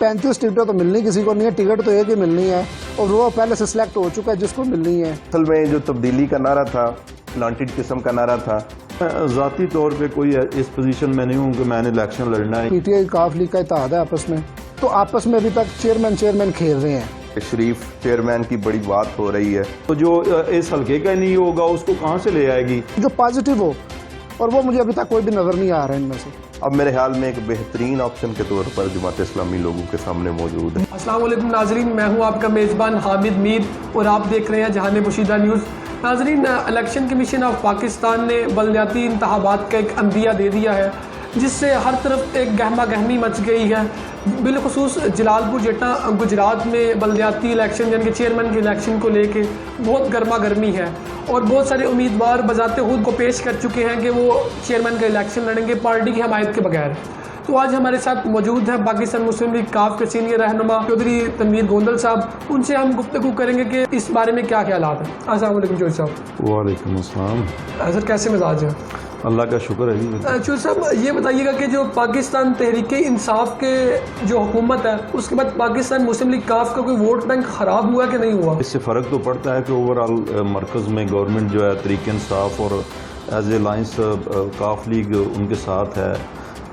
35 ٹکٹیں تو ملنی کسی کو نہیں ہے, ٹکٹ تو ایک ہی ملنی ہے اور وہ پہلے سے سلیکٹ ہو چکا ہے جس کو ملنی ہے. اصل میں جو تبدیلی کا نعرہ تھا, پلانٹڈ قسم کا نعرہ تھا. ذاتی طور پہ کوئی اس پوزیشن میں نہیں ہوں کہ میں نے الیکشن لڑنا ہے. پی ٹی آئی کاف لیگ کا اتحاد ہے آپس میں, تو آپس میں ابھی تک چیئرمین کھیل رہے ہیں. شریف چیرمین کی بڑی بات ہو رہی ہے, تو جو اس حلقے کا نہیں ہوگا اس کو کہاں سے لے آئے گی جو پازیٹیو ہو, اور وہ مجھے ابھی تک کوئی بھی نظر نہیں آ رہا ہے ان میں سے. اب میرے خیال میں ایک بہترین آپشن کے طور پر جماعت اسلامی لوگوں کے سامنے موجود ہے. السلام علیکم ناظرین, میں ہوں آپ کا میزبان حامد میر اور آپ دیکھ رہے ہیں جہان پوشیدہ نیوز. ناظرین, الیکشن کمیشن آف پاکستان نے بلدیاتی انتخابات کا ایک عندیہ دے دیا ہے جس سے ہر طرف ایک گہما گہمی مچ گئی ہے. بالخصوص جلالپورجٹاں گجرات میں بلدیاتی الیکشن یعنی کہ چیئرمین کے الیکشن کو لے کے بہت گرما گرمی ہے اور بہت سارے امیدوار بذات خود کو پیش کر چکے ہیں کہ وہ چیئرمین کا الیکشن لڑیں گے پارٹی کی حمایت کے بغیر. تو آج ہمارے ساتھ موجود ہیں پاکستان مسلم لیگ کاف کے سینئر رہنما چودھری تنویر گوندل صاحب. ان سے ہم گفتگو کریں گے کہ اس بارے میں کیا خیالات ہیں. السلام علیکم چودھری صاحب. وعلیکم السلام. سر کیسے مزاج ہیں؟ اللہ کا شکر ہے جی. چودھری صاحب یہ بتائیے گا کہ جو پاکستان تحریک انصاف کے جو حکومت ہے اس کے بعد پاکستان مسلم لیگ کاف کا کوئی ووٹ بینک خراب ہوا کہ نہیں ہوا؟ اس سے فرق تو پڑتا ہے کہ اوور آل مرکز میں گورنمنٹ جو ہے تحریک انصاف اور ایز اے لائنس کاف لیگ ان کے ساتھ ہے.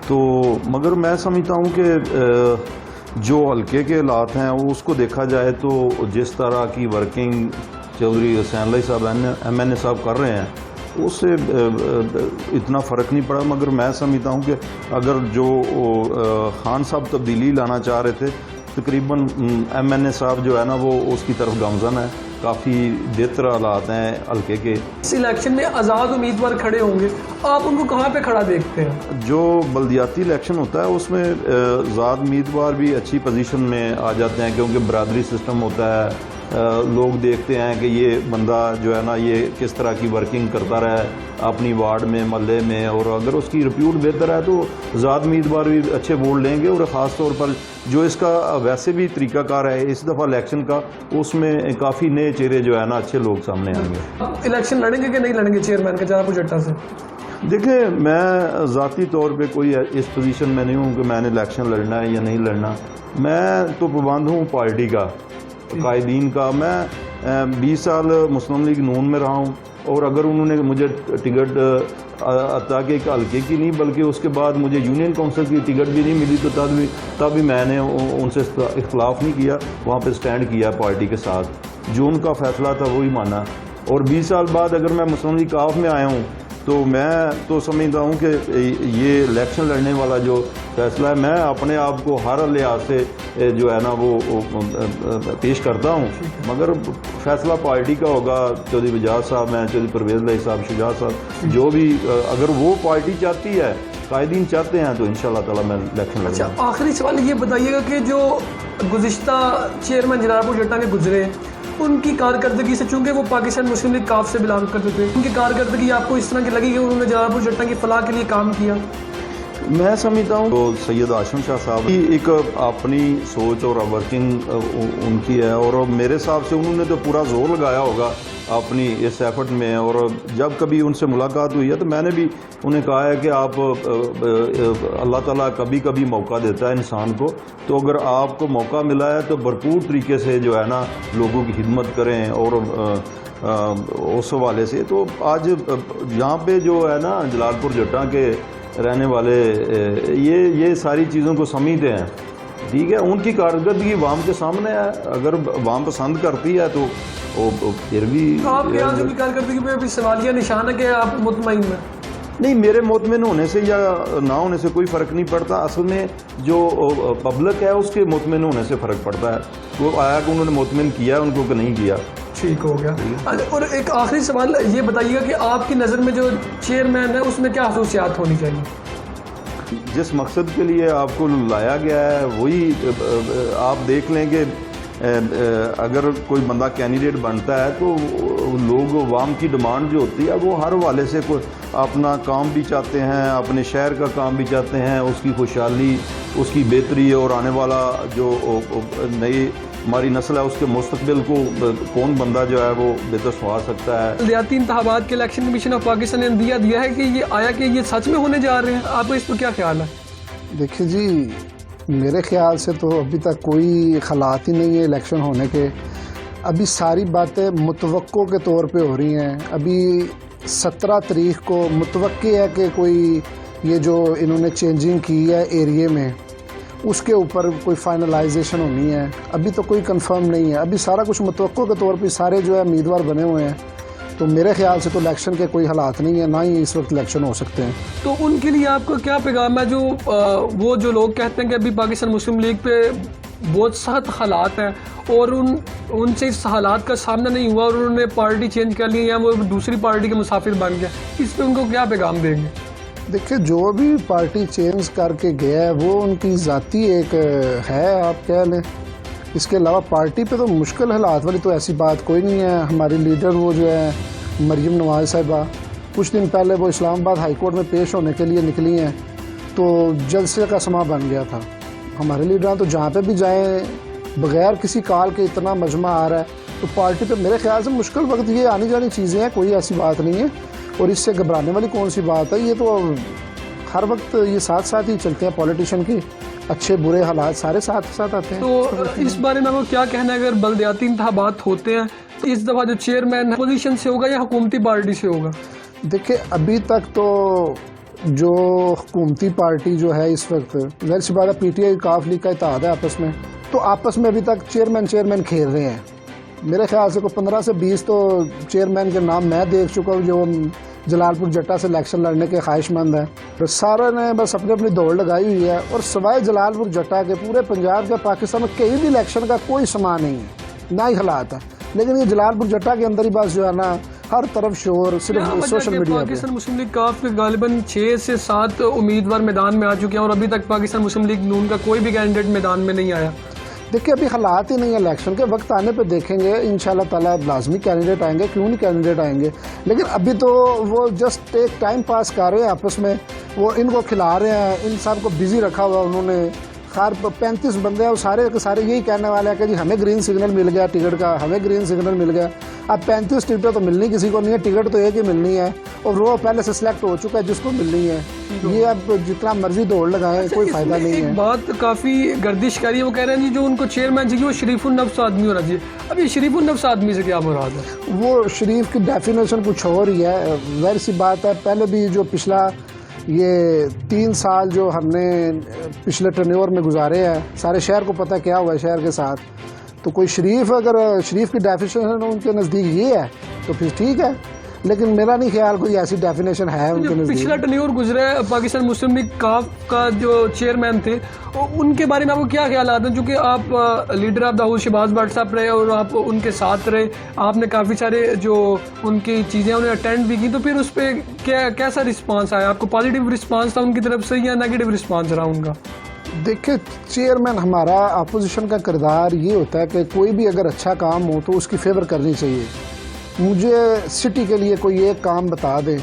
تو مگر میں سمجھتا ہوں کہ جو حلقے کے حالات ہیں وہ اس کو دیکھا جائے تو جس طرح کی ورکنگ چودھری حسین اللہ صاحب ایم این اے صاحب کر رہے ہیں اس سے اتنا فرق نہیں پڑا. مگر میں سمجھتا ہوں کہ اگر جو خان صاحب تبدیلی لانا چاہ رہے تھے تقریباً ایم این اے صاحب جو ہے نا وہ اس کی طرف گامزن ہے. کافی بہتر حالات ہیں حلقے کے. اس الیکشن میں آزاد امیدوار کھڑے ہوں گے, آپ ان کو کہاں پہ کھڑا دیکھتے ہیں؟ جو بلدیاتی الیکشن ہوتا ہے اس میں آزاد امیدوار بھی اچھی پوزیشن میں آ جاتے ہیں کیونکہ برادری سسٹم ہوتا ہے. لوگ دیکھتے ہیں کہ یہ بندہ جو ہے نا یہ کس طرح کی ورکنگ کرتا رہا ہے اپنی وارڈ میں محلے میں, اور اگر اس کی ریپیوٹ بہتر ہے تو آزاد امیدوار بھی اچھے ووٹ لیں گے. اور خاص طور پر جو اس کا ویسے بھی طریقہ کار ہے اس دفعہ الیکشن کا, اس میں کافی نئے چہرے جو ہے نا اچھے لوگ سامنے آئیں گے. الیکشن لڑیں گے کہ نہیں لڑیں گے چیئرمین کا جلالپورجٹاں سے؟ دیکھیں, میں ذاتی طور پہ کوئی اس پوزیشن میں نہیں ہوں کہ میں نے الیکشن لڑنا ہے یا نہیں لڑنا. میں تو پابند ہوں پارٹی کا, قائدین کا. میں 20 سال مسلم لیگ نون میں رہا ہوں اور اگر انہوں نے مجھے ٹکٹ عطا کہ ایک حلقے کی نہیں بلکہ اس کے بعد مجھے یونین کونسل کی ٹکٹ بھی نہیں ملی تو تب بھی میں نے ان سے اختلاف نہیں کیا, وہاں پہ سٹینڈ کیا پارٹی کے ساتھ. جو ان کا فیصلہ تھا وہی مانا. اور 20 سال بعد اگر میں مسلم لیگ کاف میں آیا ہوں تو میں تو سمجھتا ہوں کہ یہ الیکشن لڑنے والا جو فیصلہ ہے میں اپنے آپ کو ہر لحاظ سے جو ہے نا وہ پیش کرتا ہوں. مگر فیصلہ پارٹی کا ہوگا. چودھری بجاز صاحب ہیں, چودھری پرویز اللہ صاحب, شجاع صاحب, جو بھی اگر وہ پارٹی چاہتی ہے, قائدین چاہتے ہیں تو انشاءاللہ تعالی میں الیکشن لڑوں گا. اچھا, آخری سوال یہ بتائیے گا کہ جو گزشتہ چیئرمین جلالپورجٹاں کے گزرے ان کی کارکردگی سے, چونکہ وہ پاکستان مسلم لیگ کاف سے بلانگ کرتے تھے, ان کی کارکردگی آپ کو اس طرح کی لگی کہ انہوں نے جلالپورجٹاں کی فلاح کے لیے کام کیا؟ میں سمجھتا ہوں تو سید ہاشم شاہ صاحب کی ایک اپنی سوچ اور ورکنگ ان کی ہے, اور میرے حساب سے انہوں نے تو پورا زور لگایا ہوگا اپنی اس ایفرٹ میں. اور جب کبھی ان سے ملاقات ہوئی ہے تو میں نے بھی انہیں کہا ہے کہ آپ اللہ تعالیٰ کبھی کبھی موقع دیتا ہے انسان کو, تو اگر آپ کو موقع ملا ہے تو بھرپور طریقے سے جو ہے نا لوگوں کی خدمت کریں. اور اس حوالے سے تو آج یہاں پہ جو ہے نا جلالپورجٹاں کے رہنے والے یہ ساری چیزوں کو سمجھتے ہیں. ٹھیک ہے, ان کی کارکردگی عوام کے سامنے ہے. اگر عوام پسند کرتی ہے تو پھر بھی آپ کے یہاں کی کارکردگی پہ بھی سوالیہ نشان ہے کہ آپ مطمئن ہیں؟ نہیں, میرے مطمئن ہونے سے یا نہ ہونے سے کوئی فرق نہیں پڑتا. اصل میں جو پبلک ہے اس کے مطمئن ہونے سے فرق پڑتا ہے. وہ آیا کہ انہوں نے مطمئن کیا ان کو کہ نہیں کیا. ٹھیک ہو گیا. اور ایک آخری سوال یہ بتائیے گا کہ آپ کی نظر میں جو چیئرمین ہے اس میں کیا خصوصیات ہونی چاہیے؟ جس مقصد کے لیے آپ کو لایا گیا ہے وہی آپ دیکھ لیں کہ اگر کوئی بندہ کینڈیڈیٹ بنتا ہے تو لوگ عوام کی ڈیمانڈ جو ہوتی ہے وہ ہر حوالے سے اپنا کام بھی چاہتے ہیں, اپنے شہر کا کام بھی چاہتے ہیں, اس کی خوشحالی, اس کی بہتری, اور آنے والا جو نئی ہماری نسل ہے اس کے مستقبل کو کون بندہ جو ہے وہ بہتر سنوار سکتا ہے. بلدیاتی انتخابات کے الیکشن کمیشن آف پاکستان نے عندیہ دیا ہے کہ یہ آیا کہ یہ سچ میں ہونے جا رہے ہیں, آپ کو اس پر کیا خیال ہے؟ دیکھیں جی, میرے خیال سے تو ابھی تک کوئی حالات ہی نہیں ہے الیکشن ہونے کے. ابھی ساری باتیں متوقع کے طور پہ ہو رہی ہیں. ابھی 17 تاریخ کو متوقع ہے کہ کوئی یہ جو انہوں نے چینجنگ کی ہے ایریے میں اس کے اوپر کوئی فائنلائزیشن ہونی ہے. ابھی تو کوئی کنفرم نہیں ہے. ابھی سارا کچھ متوقع کے طور پہ سارے جو ہے امیدوار بنے ہوئے ہیں. تو میرے خیال سے تو الیکشن کے کوئی حالات نہیں ہیں, نہ ہی اس وقت الیکشن ہو سکتے ہیں. تو ان کے لیے آپ کا کیا پیغام ہے وہ جو لوگ کہتے ہیں کہ ابھی پاکستان مسلم لیگ پہ بہت سخت حالات ہیں اور ان سے اس حالات کا سامنا نہیں ہوا اور انہوں نے پارٹی چینج کر لی یا وہ دوسری پارٹی کے مسافر بن گیا, اس پہ ان کو کیا پیغام دیں گے؟ دیکھیں جو بھی پارٹی چینج کر کے گیا ہے وہ ان کی ذاتی ایک ہے, آپ کہہ لیں. اس کے علاوہ پارٹی پہ تو مشکل حالات والی تو ایسی بات کوئی نہیں ہے. ہماری لیڈر وہ جو ہے مریم نواز صاحبہ کچھ دن پہلے وہ اسلام آباد ہائی کورٹ میں پیش ہونے کے لیے نکلی ہیں تو جلسے کا سما بن گیا تھا. ہمارے لیڈران تو جہاں پہ بھی جائیں بغیر کسی کال کے اتنا مجمع آ رہا ہے. تو پارٹی پہ میرے خیال سے مشکل وقت یہ آنی جانی چیزیں ہیں, کوئی ایسی بات نہیں ہے. اور اس سے گھبرانے والی کون سی بات ہے؟ یہ تو ہر وقت یہ ساتھ ساتھ ہی چلتے ہیں پولیٹیشین کی, اچھے برے حالات سارے ساتھ ساتھ آتے ہیں. تو اس بارے میں وہ کیا کہنا ہے اگر بلدیاتی انتخابات ہوتے ہیں تو اس دفعہ جو چیئرمین پوزیشن سے ہوگا یا حکومتی پارٹی سے ہوگا؟ دیکھیں ابھی تک تو جو حکومتی پارٹی جو ہے اس وقت ظاہر سی بات ہے پی ٹی آئی کاف لیگ کا اتحاد ہے آپس میں, تو آپس میں ابھی تک چیئرمین کھیل رہے ہیں. میرے خیال سے کوئی 15 سے 20 تو چیئرمین کے نام میں دیکھ چکا ہوں جو جلالپور جٹا سے الیکشن لڑنے کے خواہش مند ہیں. تو سارے نے بس اپنی اپنی دوڑ لگائی ہوئی ہے اور سوائے جلالپور جٹا کے پورے پنجاب کے پاکستان میں کہیں بھی الیکشن کا کوئی سما نہیں ہے, نہ ہی حالات ہے. لیکن یہ جلالپور جٹا کے اندر ہی بس جو ہے نا ہر طرف شور صرف سوشل میڈیا پہ. پاکستان مسلم لیگ کاف کے غالباً 6 سے 7 امیدوار میدان میں آ چکے ہیں اور ابھی تک پاکستان مسلم لیگ نون کا کوئی بھی کینڈیڈیٹ میدان میں نہیں آیا. دیکھیں ابھی حالات ہی نہیں ہیں الیکشن کے. وقت آنے پہ دیکھیں گے انشاءاللہ تعالیٰ لازمی کینڈیڈیٹ آئیں گے, کیوں نہیں کینڈیڈیٹ آئیں گے. لیکن ابھی تو وہ جسٹ ایک ٹائم پاس کر رہے ہیں آپس میں, وہ ان کو کھلا رہے ہیں, ان سب کو بزی رکھا ہوا انہوں نے. خیر 35 بندے ہیں وہ سارے کے سارے یہی کہنے والے ہیں کہ جی ہمیں گرین سگنل مل گیا ٹکٹ کا, ہمیں گرین سگنل مل گیا. اب 35 ٹکٹیں تو ملنی کسی کو نہیں ہے, ٹکٹ تو ایک ہی ملنی ہے اور وہ پہلے سے سلیکٹ ہو چکا ہے جس کو ملنی ہے. یہ اب جتنا مرضی دوڑ لگائیں کوئی فائدہ نہیں ہے. ایک بات کافی گردش کر رہی ہے, وہ کہہ رہے ہیں جی جو ان کو چیئرمین چاہیے وہ شریف النفس آدمی ہونا چاہیے. اب یہ شریف النفس آدمی سے کیا مراد ہے؟ وہ شریف کی ڈیفینیشن کچھ اور ہی ہے. ظاہر سی بات ہے پہلے بھی جو پچھلا یہ 3 سال جو ہم نے پچھلے ٹرنیور میں گزارے ہیں سارے شہر کو پتہ کیا ہوا ہے شہر کے ساتھ. تو کوئی شریف اگر شریف کی ڈیفینیشن ان کے نزدیک یہ ہے تو پھر ٹھیک ہے, لیکن میرا نہیں خیال کوئی ایسی ڈیفینیشن ہے ان کے نزدیک. پچھلا ٹرنیور گزرا ہے پاکستان مسلم لیگ کاف کا جو چیئرمین تھے ان کے بارے میں آپ کو کیا خیالات ہیں؟ چونکہ آپ leader of the house Shahbaz Butt صاحب رہے اور آپ ان کے ساتھ رہے, آپ نے کافی سارے جو ان کی چیزیں انہیں اٹینڈ بھی کی, تو پھر اس پہ کیسا رسپانس آیا؟ آپ کو پازیٹیو رسپانس تھا ان کی طرف سے یا نیگیٹو رسپانس رہا ان کا؟ دیکھیں چیئرمین ہمارا اپوزیشن کا کردار یہ ہوتا ہے کہ کوئی بھی اگر اچھا کام ہو تو اس کی فیور کرنی چاہیے. مجھے سٹی کے لیے کوئی ایک کام بتا دیں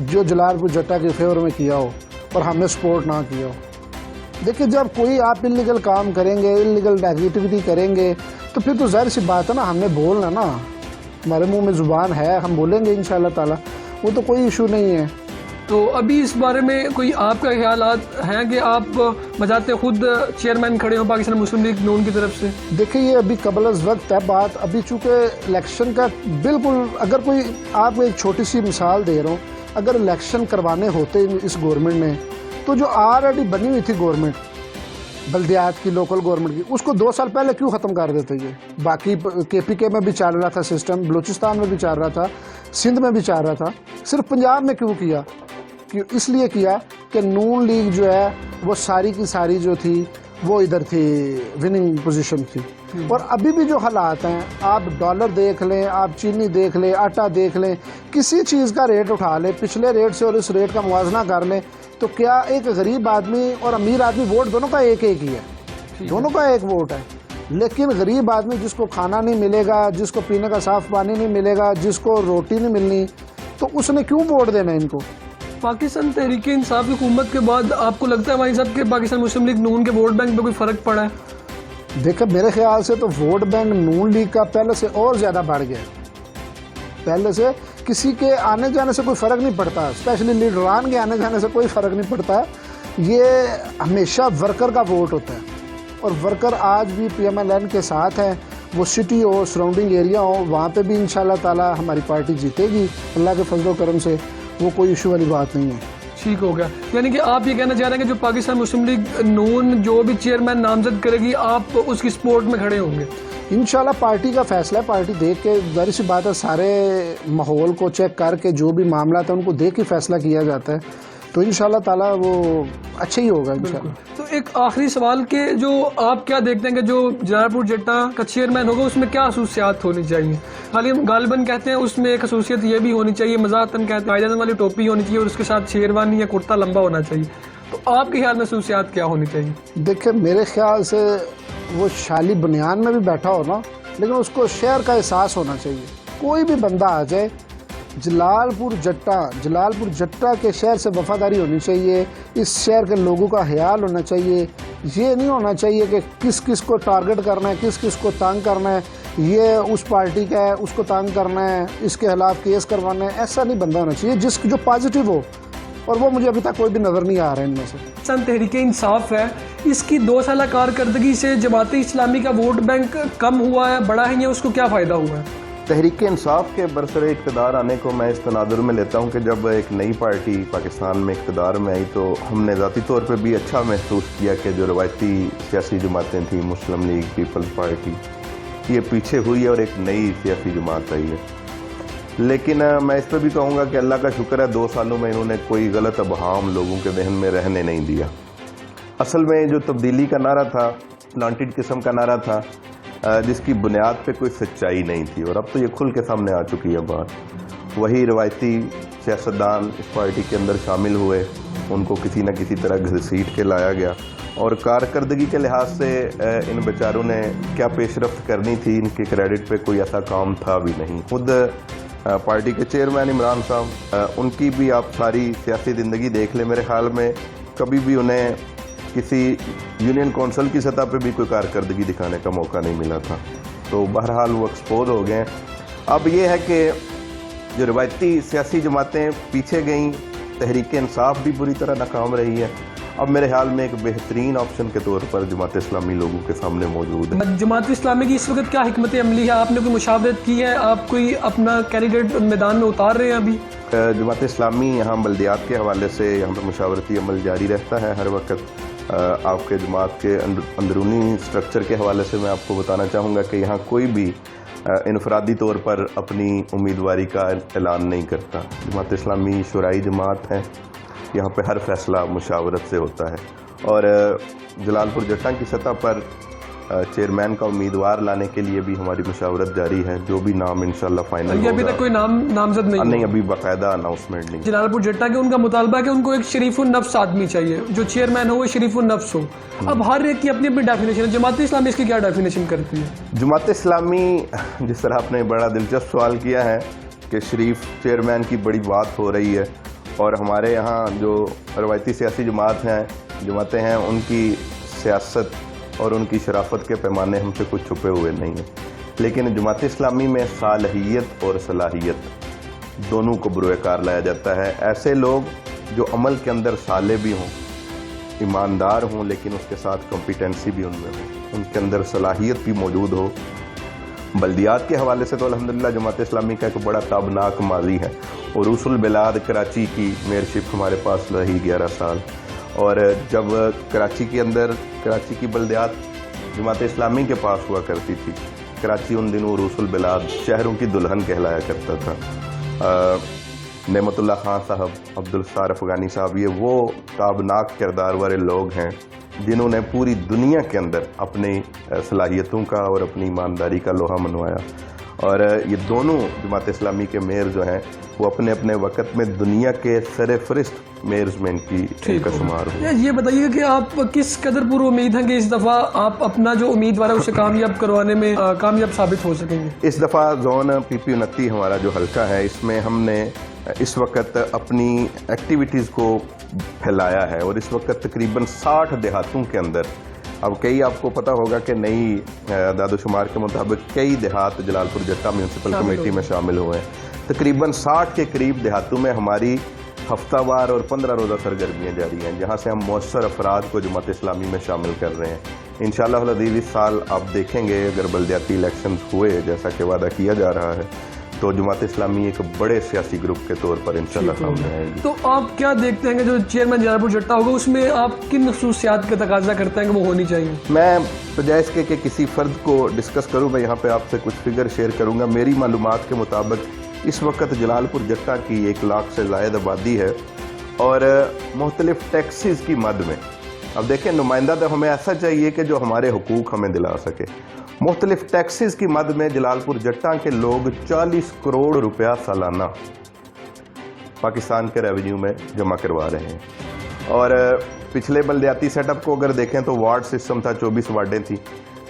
جو جلالپور جٹا کے فیور میں کیا ہو اور ہم نے سپورٹ نہ کیا ہو. دیکھیں جب کوئی آپ انلیگل کام کریں گے, انلیگل ایکٹیویٹی کریں گے تو پھر تو ظاہر سی بات ہے نا ہم نے بولنا نا, ہمارے منہ میں زبان ہے, ہم بولیں گے انشاءاللہ تعالیٰ, وہ تو کوئی ایشو نہیں ہے. تو ابھی اس بارے میں کوئی آپ کا خیالات ہیں کہ آپ بجاتے خود چیئرمین کھڑے ہوں پاکستان مسلم لیگ نون کی طرف سے؟ دیکھیں یہ ابھی قبل از وقت ہے بات. ابھی چونکہ الیکشن کا بالکل اگر کوئی آپ کو ایک چھوٹی سی مثال دے رہا ہوں, اگر الیکشن کروانے ہوتے اس گورنمنٹ نے تو جو آلریڈی بنی ہوئی تھی گورنمنٹ بلدیات کی, لوکل گورنمنٹ کی, اس کو 2 سال پہلے کیوں ختم کر دیتے؟ یہ باقی کے پی کے میں بھی چل رہا تھا سسٹم, بلوچستان میں بھی چل رہا تھا, سندھ میں بھی چل رہا تھا, صرف پنجاب میں کیوں کیا؟ اس لیے کیا کہ نون لیگ جو ہے وہ ساری کی ساری جو تھی وہ ادھر تھی, وننگ پوزیشن تھی. اور ابھی بھی جو حالات ہیں, آپ ڈالر دیکھ لیں, آپ چینی دیکھ لیں, آٹا دیکھ لیں, کسی چیز کا ریٹ اٹھا لیں, پچھلے ریٹ سے اور اس ریٹ کا موازنہ کر لیں, تو کیا ایک غریب آدمی اور امیر آدمی ووٹ دونوں کا ایک ہی ہے, دونوں کا ایک ووٹ ہے. لیکن غریب آدمی جس کو کھانا نہیں ملے گا, جس کو پینے کا صاف پانی نہیں ملے گا, جس کو روٹی نہیں ملنی, تو اس نے کیوں ووٹ دینا ان کو؟ پاکستان تحریک انصاف کی حکومت کے بعد آپ کو لگتا ہے ہماری صاحب کہ پاکستان مسلم لیگ نون کے ووٹ بینک پہ کوئی فرق پڑا ہے؟ دیکھیں میرے خیال سے تو ووٹ بینک نون لیگ کا پہلے سے اور زیادہ بڑھ گیا. پہلے سے کسی کے آنے جانے سے کوئی فرق نہیں پڑتا, اسپیشلی لیڈران کے آنے جانے سے کوئی فرق نہیں پڑتا. یہ ہمیشہ ورکر کا ووٹ ہوتا ہے، اور ورکر آج بھی پی ایم ایل این کے ساتھ ہے، وہ سٹی ہو سراؤنڈنگ ایریا ہو، وہاں پہ بھی انشاءاللہ تعالی ہماری پارٹی جیتے گی اللہ کے فضل و کرم سے، وہ کوئی ایشو والی بات نہیں ہے. ٹھیک ہو گیا. یعنی کہ آپ یہ کہنا چاہ رہے ہیں کہ جو پاکستان مسلم لیگ نون جو بھی چیئرمین نامزد کرے گی آپ اس کی سپورٹ میں کھڑے ہوں گے؟ انشاءاللہ پارٹی کا فیصلہ ہے، پارٹی دیکھ کے، ظاہر سی بات ہے سارے ماحول کو چیک کر کے جو بھی معاملات ہیں ان کو دیکھ کے فیصلہ کیا جاتا ہے، تو انشاءاللہ تعالیٰ وہ اچھا ہی ہوگا انشاءاللہ. تو ایک آخری سوال کہ جو آپ کیا دیکھتے ہیں کہ جو جلالپور جٹاں کا چیئرمین ہوگا اس میں کیا خصوصیات ہونی چاہیے؟ غالباً کہتے ہیں اس میں ایک خصوصیت یہ بھی ہونی چاہیے، مزاحتاً کہتے ہیں قائداعظم والی ٹوپی ہونی چاہیے اور اس کے ساتھ شیروانی یا کرتا لمبا ہونا چاہیے. تو آپ کے خیال میں خصوصیات کیا ہونی چاہیے؟ دیکھیں میرے خیال سے وہ شالی بنیان میں بھی بیٹھا ہو نا، لیکن اس کو شہر کا احساس ہونا چاہیے. کوئی بھی بندہ آ جائے، جلالپور جٹاں کے شہر سے وفاداری ہونی چاہیے، اس شہر کے لوگوں کا خیال ہونا چاہیے. یہ نہیں ہونا چاہیے کہ کس کس کو ٹارگٹ کرنا ہے، کس کس کو تنگ کرنا ہے، یہ اس پارٹی کا ہے اس کو تنگ کرنا ہے، اس کے خلاف کیس کروانا ہے. ایسا نہیں بندہ ہونا چاہیے جو پازیٹیو ہو، اور وہ مجھے ابھی تک کوئی بھی نظر نہیں آ رہا ہے ان میں سے. تحریک انصاف ہے، اس کی 2 سالہ کارکردگی سے جماعت اسلامی کا ووٹ بینک کم ہوا ہے، بڑا ہے، یا اس کو کیا فائدہ ہوا ہے؟ تحریک انصاف کے برسر اقتدار آنے کو میں اس تناظر میں لیتا ہوں کہ جب ایک نئی پارٹی پاکستان میں اقتدار میں آئی تو ہم نے ذاتی طور پہ بھی اچھا محسوس کیا کہ جو روایتی سیاسی جماعتیں تھیں، مسلم لیگ، پیپلز پارٹی، یہ پیچھے ہوئی ہے اور ایک نئی سیاسی جماعت آئی ہے. لیکن میں اس پہ بھی کہوں گا کہ اللہ کا شکر ہے 2 سالوں میں انہوں نے کوئی غلط ابہام لوگوں کے ذہن میں رہنے نہیں دیا. اصل میں جو تبدیلی کا نعرہ تھا لانٹڈ قسم کا نعرہ تھا جس کی بنیاد پہ کوئی سچائی نہیں تھی، اور اب تو یہ کھل کے سامنے آ چکی ہے بات. وہی روایتی سیاستدان اس پارٹی کے اندر شامل ہوئے، ان کو کسی نہ کسی طرح گھسیٹ کے لایا گیا، اور کارکردگی کے لحاظ سے ان بیچاروں نے کیا پیش رفت کرنی تھی ان کے کریڈٹ پہ کوئی ایسا کام تھا بھی نہیں. خود پارٹی کے چیئرمین عمران صاحب، ان کی بھی آپ ساری سیاسی زندگی دیکھ لیں، میرے خیال میں کبھی بھی انہیں کسی یونین کونسل کی سطح پہ بھی کوئی کارکردگی دکھانے کا موقع نہیں ملا تھا. تو بہرحال وہ ایکسپوز ہو گئے. اب یہ ہے کہ جو روایتی سیاسی جماعتیں پیچھے گئیں، تحریک انصاف بھی بری طرح ناکام رہی ہے. اب میرے خیال میں ایک بہترین آپشن کے طور پر جماعت اسلامی لوگوں کے سامنے موجود ہے. جماعت اسلامی کی اس وقت کیا حکمت عملی ہے؟ آپ نے کوئی مشاورت کی ہے؟ آپ کوئی اپنا کینڈیڈیٹ میدان میں اتار رہے ہیں ابھی؟ جماعت اسلامی یہاں بلدیات کے حوالے سے یہاں پر مشاورتی عمل جاری رہتا ہے ہر وقت. آپ کے جماعت کے اندرونی سٹرکچر کے حوالے سے میں آپ کو بتانا چاہوں گا کہ یہاں کوئی بھی انفرادی طور پر اپنی امیدواری کا اعلان نہیں کرتا. جماعت اسلامی شورائی جماعت ہے، یہاں پہ ہر فیصلہ مشاورت سے ہوتا ہے. اور جلالپور جٹاں کی سطح پر چیئرمین کا امیدوار لانے کے لیے بھی ہماری مشاورت جاری ہے. جو بھی نام انشاءاللہ فائنل ہوگا. ابھی تک کوئی نامزد نہیں؟ ابھی باقاعدہ اناؤنسمنٹ نہیں. جلالپور جٹاں کے ان کا مطالبہ ہے کہ ان کو ایک شریف النفس آدمی چاہیے، جو چیئرمین ہو وہ شریف النفس ہو. اب ہر ایک کی اپنی اپنی ڈیفینیشن ہے. جماعت اسلامی اس کی کیا ڈیفینیشن کرتی ہے؟ جماعت اسلامی، جس طرح آپ نے بڑا دلچسپ سوال کیا ہے کہ شریف چیئرمین کی بڑی بات ہو رہی ہے، اور ہمارے یہاں جو روایتی سیاسی جماعتیں ہیں ان کی سیاست اور ان کی شرافت کے پیمانے ہم سے کچھ چھپے ہوئے نہیں ہیں. لیکن جماعت اسلامی میں صالحیت اور صلاحیت دونوں کو بروئے کار لایا جاتا ہے. ایسے لوگ جو عمل کے اندر صالح بھی ہوں، ایماندار ہوں، لیکن اس کے ساتھ کمپیٹنسی بھی ان میں ہو، ان کے اندر صلاحیت بھی موجود ہو. بلدیات کے حوالے سے تو الحمدللہ جماعت اسلامی کا ایک بڑا تابناک ماضی ہے. عروس البلاد کراچی کی میئرشپ ہمارے پاس رہی 11 سال، اور جب کراچی کے اندر کراچی کی بلدیات جماعت اسلامی کے پاس ہوا کرتی تھی. کراچی ان دنوں عروس البلاد شہروں کی دلہن کہلایا کرتا تھا. نعمت اللہ خان صاحب، عبدالستار افغانی صاحب، یہ وہ تابناک کردار والے لوگ ہیں جنہوں نے پوری دنیا کے اندر اپنی صلاحیتوں کا اور اپنی ایمانداری کا لوہا منوایا. اور یہ دونوں جماعت اسلامی کے میئر جو ہیں وہ اپنے اپنے وقت میں دنیا کے سر فہرست میئرز میں ان کا شمار ہو. یہ بتائیے کہ آپ کس قدر پر امید ہیں کہ اس دفعہ آپ اپنا جو امیدوار ہے اسے کامیاب کروانے میں کامیاب ثابت ہو سکیں گے؟ اس دفعہ زون PP 29 ہمارا جو حلقہ ہے، اس میں ہم نے اس وقت اپنی ایکٹیویٹیز کو پھیلایا ہے، اور اس وقت تقریباً 60 دیہاتوں کے اندر، اب کئی آپ کو پتہ ہوگا کہ نئی اعداد و شمار کے مطابق کئی دیہات جلالپور جٹاں میونسپل کمیٹی میں شامل ہوئے ہیں. تقریباً 60 کے قریب دیہاتوں میں ہماری ہفتہ وار اور 15 روزہ سرگرمیاں جاری ہیں جہاں سے ہم مؤثر افراد کو جماعت اسلامی میں شامل کر رہے ہیں. انشاءاللہ العزیز اس سال آپ دیکھیں گے اگر بلدیاتی الیکشنز ہوئے جیسا کہ وعدہ کیا جا رہا ہے تو جماعت اسلامی ایک بڑے سیاسی گروپ کے طور پر انشاءاللہ سامنے آئے گی. تو آپ کیا دیکھتے ہیں کہ جو چیئرمین جلالپورجٹاں ہوگا اس میں آپ کن خصوصیات کا تقاضا کرتے ہیں کہ وہ ہونی چاہیے؟ میں بجائے اس کے کہ کسی فرد کو ڈسکس کروں میں یہاں پہ آپ سے کچھ فگر شیئر کروں گا. میری معلومات کے مطابق اس وقت جلالپور جٹا کی 1 لاکھ سے زائد آبادی ہے اور مختلف ٹیکسز کی مد میں. اب دیکھیں نمائندہ تو ہمیں ایسا چاہیے کہ جو ہمارے حقوق ہمیں دلا سکے. مختلف ٹیکسز کی مد میں جلالپور جٹا کے لوگ 40 کروڑ روپیہ سالانہ پاکستان کے ریونیو میں جمع کروا رہے ہیں. اور پچھلے بلدیاتی سیٹ اپ کو اگر دیکھیں تو وارڈ سسٹم تھا, 24 وارڈیں تھیں.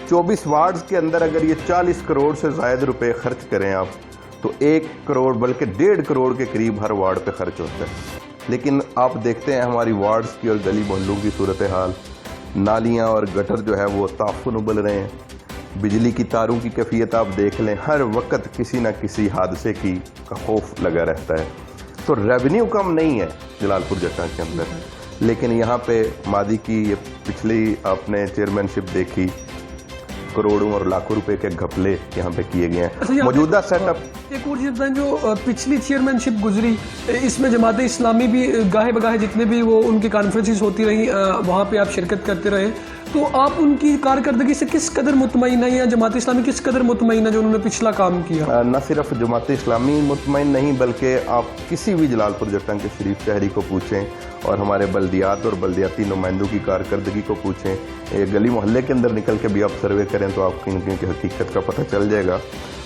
24 وارڈز کے اندر اگر یہ 40 کروڑ سے زائد روپے خرچ کریں آپ تو 1 کروڑ بلکہ 1.5 کروڑ کے قریب ہر وارڈ پہ خرچ ہوتا ہے. لیکن آپ دیکھتے ہیں ہماری وارڈز کی اور گلی محلوں کی صورتحال, نالیاں اور گٹر جو ہے وہ تعفن ابل رہے ہیں. بجلی کی تاروں کی کیفیت آپ دیکھ لیں, ہر وقت کسی نہ کسی حادثے کا خوف لگا رہتا ہے. تو ریونیو کم نہیں ہے جلالپور جٹا کے اندر, لیکن یہاں پہ ماضی کی یہ پچھلی آپ نے چیئرمین شپ دیکھی, کروڑوں اور لاکھوں روپے کے گھپلے یہاں پہ کیے گئے ہیں. موجودہ سیٹ اپ ایک اور چیز بتائیں, جو پچھلی چیئرمین شپ گزری اس میں جماعت اسلامی بھی گاہے بگاہے جتنے بھی وہ ان کی کانفرنسز ہوتی رہی وہاں پہ آپ شرکت کرتے رہے, تو آپ ان کی کارکردگی سے کس قدر مطمئن ہیں یا جماعت اسلامی کس قدر مطمئن ہے جو انہوں نے پچھلا کام کیا؟ نہ صرف جماعت اسلامی مطمئن نہیں بلکہ آپ کسی بھی جلالپور جٹا کے شریف شہری کو پوچھیں اور ہمارے بلدیات اور بلدیاتی نمائندوں کی کارکردگی کو پوچھیں, گلی محلے کے اندر نکل کے بھی آپ سروے کریں تو آپ کی حقیقت کا پتہ چل جائے گا.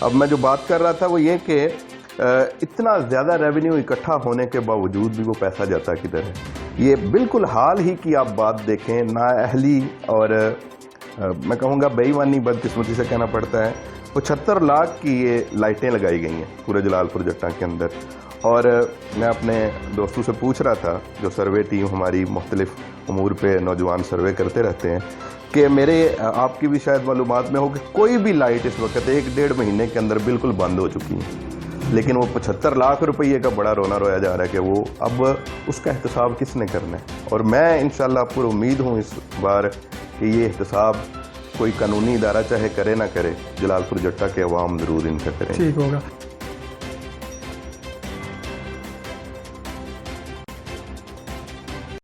اب میں جو بات کر رہا تھا وہ یہ کہ اتنا زیادہ ریونیو اکٹھا ہونے کے باوجود بھی وہ پیسہ جاتا کدھر ہے. یہ بالکل حال ہی کی آپ بات دیکھیں, نااہلی اور میں کہوں گا بے ایمانی بدقسمتی سے کہنا پڑتا ہے, 75 لاکھ کی یہ لائٹیں لگائی گئی ہیں پورے جلالپور جٹا کے اندر. اور میں اپنے دوستوں سے پوچھ رہا تھا جو سروے ٹیم ہماری مختلف امور پہ نوجوان سروے کرتے رہتے ہیں کہ میرے آپ کی بھی شاید معلومات میں ہو کہ کوئی بھی لائٹ اس وقت 1-1.5 مہینے کے اندر بالکل بند ہو چکی ہیں, لیکن وہ 75 لاکھ روپئے کا بڑا رونا رویا جا رہا ہے کہ وہ اب اس کا احتساب کس نے کرنا ہے. اور میں انشاءاللہ پر امید ہوں اس بار کہ یہ احتساب کوئی قانونی ادارہ چاہے کرے نہ کرے, جلالپور جٹا کے عوام ضرور ان کا کریں. ٹھیک ہوگا.